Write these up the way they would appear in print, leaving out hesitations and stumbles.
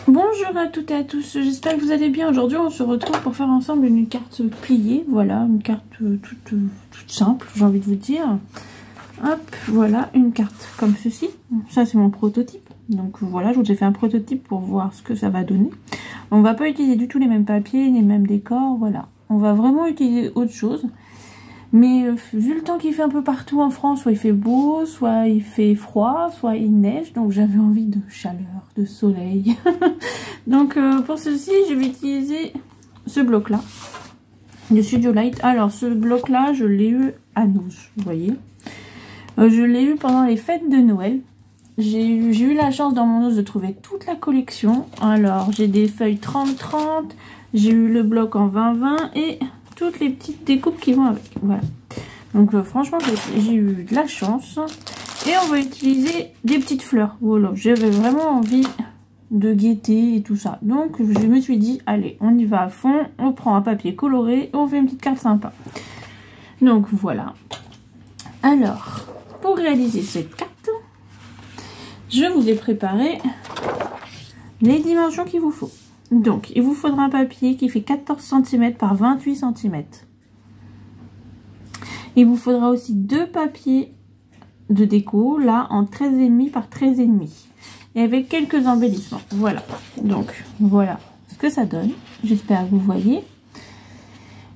Bonjour à toutes et à tous, j'espère que vous allez bien. Aujourd'hui on se retrouve pour faire ensemble une carte pliée, voilà, une carte toute simple, j'ai envie de vous dire. Hop, voilà, une carte comme ceci, ça c'est mon prototype. Donc voilà, je vous ai fait un prototype pour voir ce que ça va donner. On va pas utiliser du tout les mêmes papiers, les mêmes décors, voilà. On va vraiment utiliser autre chose. Mais vu le temps qu'il fait un peu partout en France, soit il fait beau, soit il fait froid, soit il neige. Donc j'avais envie de chaleur, de soleil. Donc pour ceci, je vais utiliser ce bloc-là, de Studio Light. Alors ce bloc-là, je l'ai eu à Nouges, vous voyez. Je l'ai eu pendant les fêtes de Noël. J'ai eu la chance dans mon os de trouver toute la collection. Alors j'ai des feuilles 30-30, j'ai eu le bloc en 20-20 et toutes les petites découpes qui vont avec. Voilà. Donc franchement, j'ai eu de la chance. Et on va utiliser des petites fleurs. Voilà, j'avais vraiment envie de gaieté et tout ça. Donc je me suis dit, allez, on y va à fond. On prend un papier coloré et on fait une petite carte sympa. Donc voilà. Alors, pour réaliser cette carte, je vous ai préparé les dimensions qu'il vous faut. Donc, il vous faudra un papier qui fait 14 cm par 28 cm. Il vous faudra aussi deux papiers de déco, là, en 13,5 par 13,5. Et avec quelques embellissements. Voilà. Donc, voilà ce que ça donne. J'espère que vous voyez.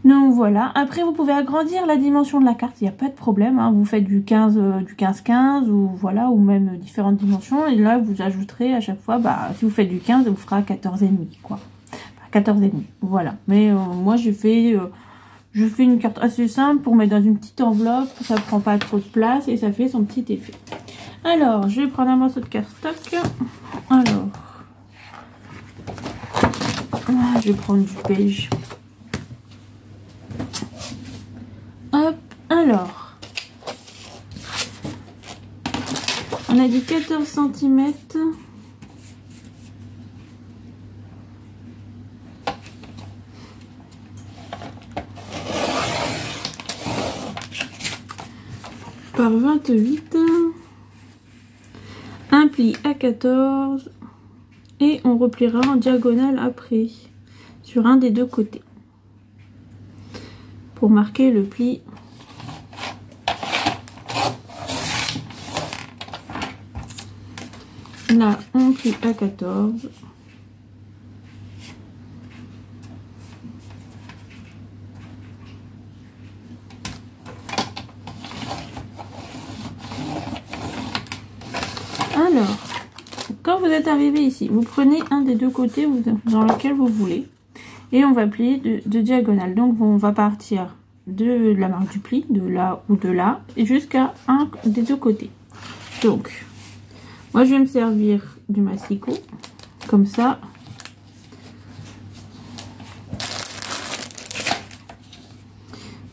Donc, voilà. Après, vous pouvez agrandir la dimension de la carte. Il n'y a pas de problème. Hein. Vous faites du 15-15 ou voilà, ou même différentes dimensions. Et là, vous ajouterez à chaque fois, si vous faites du 15, vous fera 14,5, quoi. 14,5. Voilà. Mais moi, je fais une carte assez simple pour mettre dans une petite enveloppe. Ça ne prend pas trop de place et ça fait son petit effet. Alors, je vais prendre un morceau de cardstock. Alors, je vais prendre du beige. Hop, alors. On a dit 14 cm. Par 28. Un pli à 14 et on repliera en diagonale après sur un des deux côtés pour marquer le pli. Là on plie à 14 . Alors, quand vous êtes arrivé ici, vous prenez un des deux côtés dans lequel vous voulez et on va plier de diagonale. Donc, on va partir de la marque du pli, de là ou de là, et jusqu'à un des deux côtés. Donc, moi, je vais me servir du massicot, comme ça.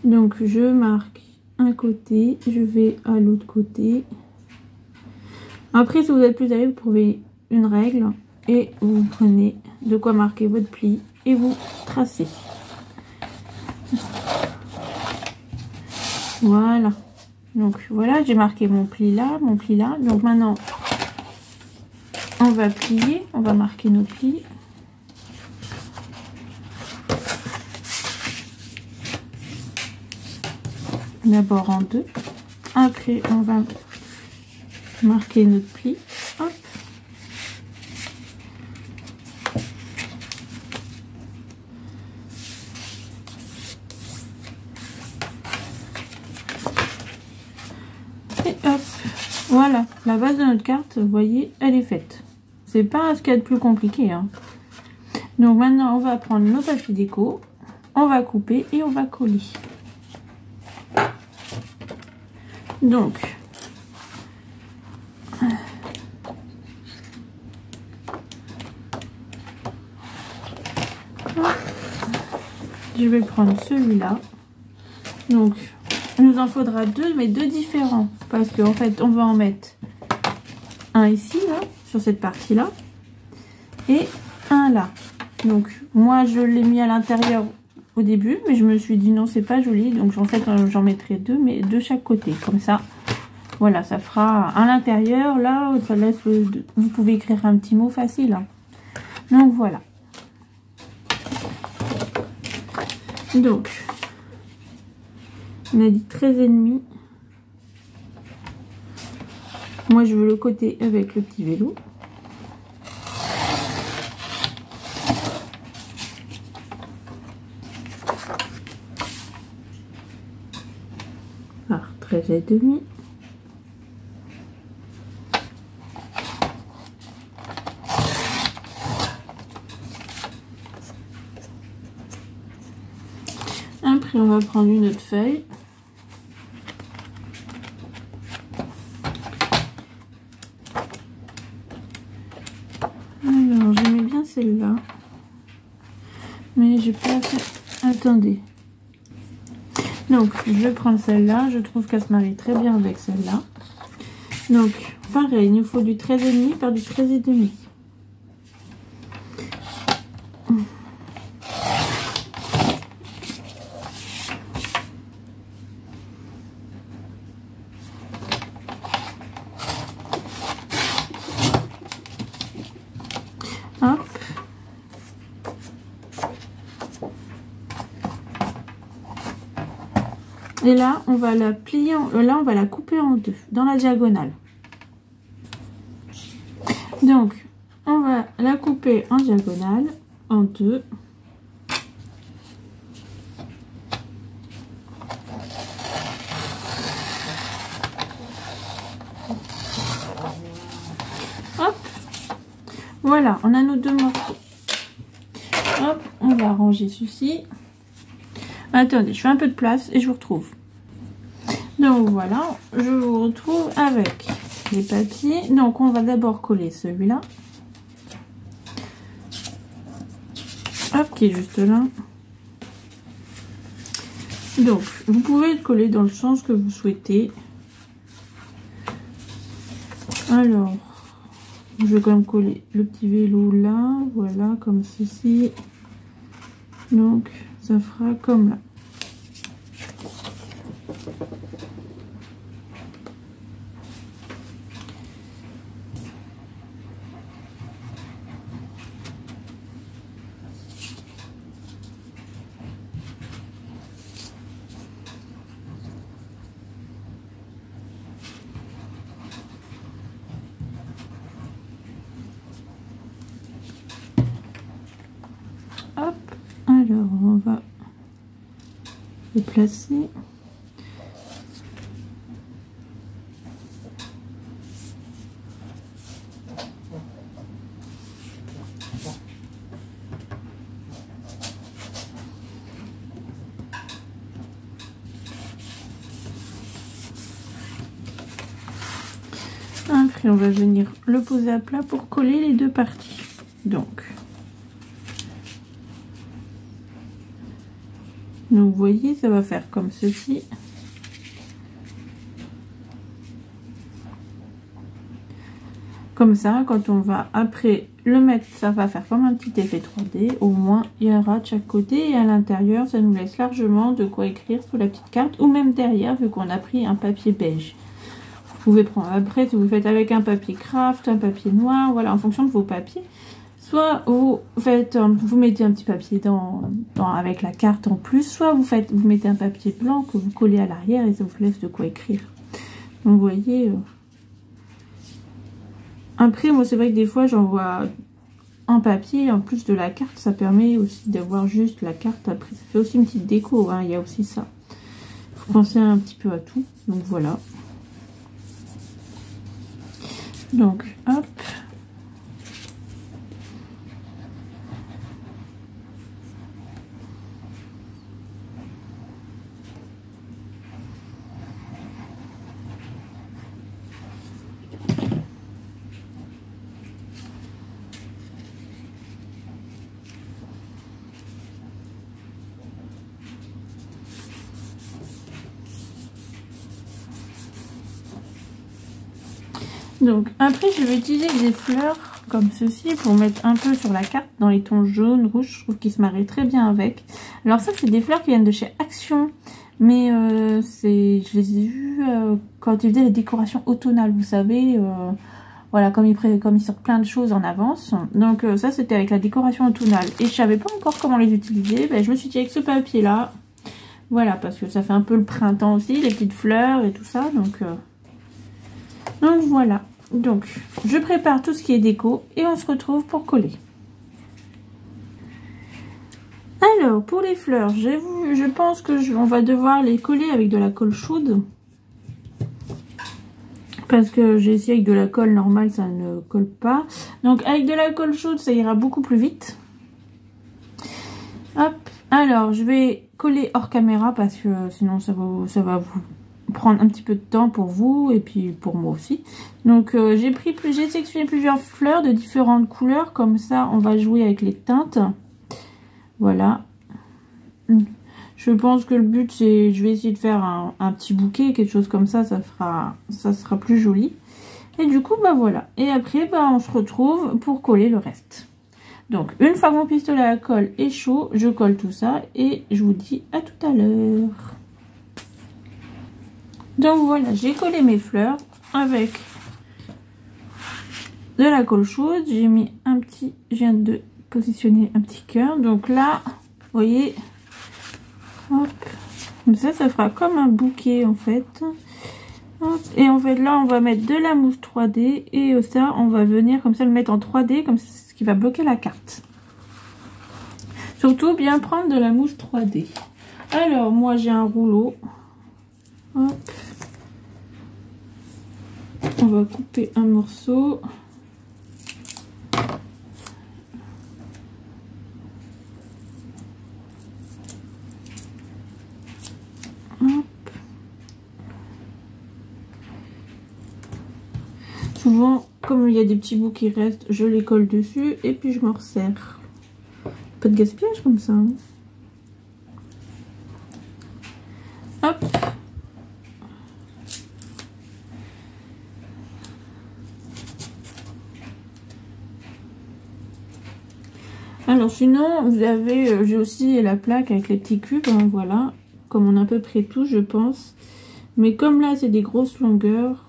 Donc, je marque un côté, je vais à l'autre côté. Après, si vous êtes plus à l'aise, vous trouvez une règle et vous prenez de quoi marquer votre pli et vous tracez. Voilà. Donc voilà, j'ai marqué mon pli là, mon pli là. Donc maintenant, on va plier, on va marquer nos plis. D'abord en deux. Après, on va marquer notre pli. Hop. Et hop. Voilà, la base de notre carte, vous voyez, elle est faite. C'est pas ce qu'il y a de plus compliqué, hein. Donc maintenant, on va prendre nos papiers déco, on va couper et on va coller. Donc, je vais prendre celui-là. Donc, il nous en faudra deux, mais deux différents. Parce qu'en fait, on va en mettre un ici, là, sur cette partie-là. Et un là. Donc, moi, je l'ai mis à l'intérieur au début. Mais je me suis dit, non, c'est pas joli. Donc, en fait, j'en mettrai deux, mais de chaque côté. Comme ça, voilà, ça fera à l'intérieur. Là, ça laisse vous pouvez écrire un petit mot facile. Hein. Donc voilà. Donc, on a dit 13,5. Moi, je veux le côté avec le petit vélo. Par 13,5. Après, on va prendre une autre feuille. Alors, j'aimais bien celle-là. Mais j'ai pas fait... Attendez. Donc, je vais prendre celle-là. Je trouve qu'elle se marie très bien avec celle-là. Donc, pareil, il nous faut du 13,5 par du 13,5. Hop. Et là, on va la plier, là, on va la couper en deux, dans la diagonale. Donc, on va la couper en diagonale, en deux. Hop. Voilà, on a nos deux morceaux. Hop, on va ranger ceci. Attendez, je fais un peu de place et je vous retrouve. Donc voilà, je vous retrouve avec les papiers. Donc on va d'abord coller celui-là. Hop, qui est juste là. Donc, vous pouvez le coller dans le sens que vous souhaitez. Alors, je vais quand même coller le petit vélo là. Voilà, comme ceci. Donc, ça fera comme là. Hop, alors on va les placer. Après on va venir le poser à plat pour coller les deux parties. Donc vous voyez, ça va faire comme ceci. Comme ça, quand on va après le mettre, ça va faire comme un petit effet 3D. Au moins, il y aura de chaque côté et à l'intérieur, ça nous laisse largement de quoi écrire sur la petite carte ou même derrière, vu qu'on a pris un papier beige. Vous pouvez prendre après, si vous faites avec un papier craft, un papier noir, voilà, en fonction de vos papiers. Soit vous faites, vous mettez un petit papier avec la carte en plus, soit vous mettez un papier blanc que vous collez à l'arrière et ça vous laisse de quoi écrire. Donc vous voyez. Après, moi c'est vrai que des fois j'envoie un papier en plus de la carte, ça permet aussi d'avoir juste la carte. Après, ça fait aussi une petite déco, hein, il y a aussi ça. Il faut penser un petit peu à tout. Donc voilà. Donc hop. Donc après je vais utiliser des fleurs comme ceci pour mettre un peu sur la carte dans les tons jaune, rouge, je trouve qu'ils se marient très bien avec. Alors ça c'est des fleurs qui viennent de chez Action, mais je les ai vues quand ils faisaient les décorations automnales, vous savez, Voilà, comme ils sortent plein de choses en avance. Donc ça, c'était avec la décoration automnale. Et je savais pas encore comment les utiliser. Ben, je me suis dit avec ce papier-là. Voilà, parce que ça fait un peu le printemps aussi, les petites fleurs et tout ça. Donc voilà. Donc, je prépare tout ce qui est déco et on se retrouve pour coller. Alors, pour les fleurs, je pense que on va devoir les coller avec de la colle chaude. Parce que j'ai essayé avec de la colle normale, ça ne colle pas. Donc avec de la colle chaude, ça ira beaucoup plus vite. Hop. Alors, je vais coller hors caméra parce que sinon ça va vous prendre un petit peu de temps pour vous et puis pour moi aussi. Donc j'ai sélectionné plusieurs fleurs de différentes couleurs. Comme ça, on va jouer avec les teintes. Voilà. Je pense que le but, c'est, je vais essayer de faire un petit bouquet, quelque chose comme ça, ça sera plus joli. Et du coup, bah voilà. Et après, bah, on se retrouve pour coller le reste. Donc, une fois que mon pistolet à colle est chaud, je colle tout ça et je vous dis à tout à l'heure. Donc voilà, j'ai collé mes fleurs avec de la colle chaude. J'ai mis je viens de positionner un petit cœur. Donc là, vous voyez... Hop. Comme ça fera comme un bouquet en fait. Hop. Et en fait là on va mettre de la mousse 3D et ça on va venir comme ça le mettre en 3D comme ça, c'est ce qui va bloquer la carte. Surtout bien prendre de la mousse 3D. Alors moi j'ai un rouleau. Hop. On va couper un morceau. Souvent, comme il y a des petits bouts qui restent, je les colle dessus et puis je me resserre. Pas de gaspillage comme ça. Hein. Hop. Alors sinon, vous avez, j'ai aussi la plaque avec les petits cubes, hein, voilà. Comme on a à peu près tout, je pense. Mais comme là, c'est des grosses longueurs.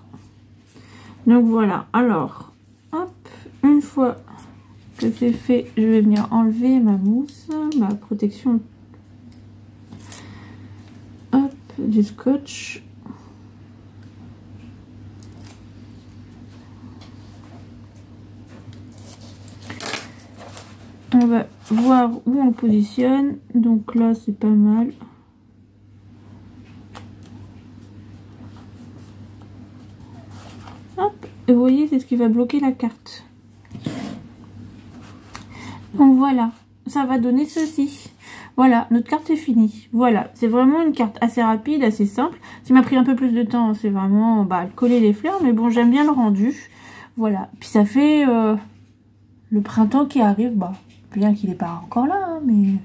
Donc voilà, alors, hop, une fois que c'est fait, je vais venir enlever ma mousse, ma protection, hop, du scotch. On va voir où on le positionne, donc là c'est pas mal. Et vous voyez, c'est ce qui va bloquer la carte. Donc voilà, ça va donner ceci. Voilà, notre carte est finie. Voilà, c'est vraiment une carte assez rapide, assez simple. Ce qui m'a pris un peu plus de temps, c'est vraiment coller les fleurs. Mais bon, j'aime bien le rendu. Voilà, puis ça fait le printemps qui arrive. Bah, bien qu'il n'est pas encore là, hein, mais...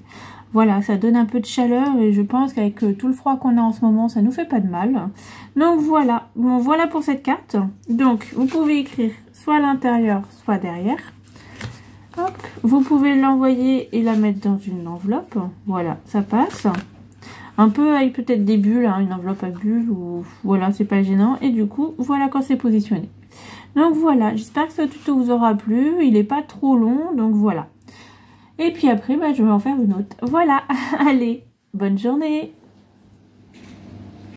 Voilà, ça donne un peu de chaleur et je pense qu'avec tout le froid qu'on a en ce moment, ça nous fait pas de mal. Donc voilà, bon, voilà pour cette carte. Donc vous pouvez écrire soit à l'intérieur, soit derrière. Hop, vous pouvez l'envoyer et la mettre dans une enveloppe. Voilà, ça passe. Un peu avec peut-être des bulles, hein, une enveloppe à bulles ou voilà, c'est pas gênant. Et du coup, voilà quand c'est positionné. Donc voilà, j'espère que ce tuto vous aura plu. Il n'est pas trop long, donc voilà. Et puis après, je vais en faire une autre. Voilà, allez, bonne journée!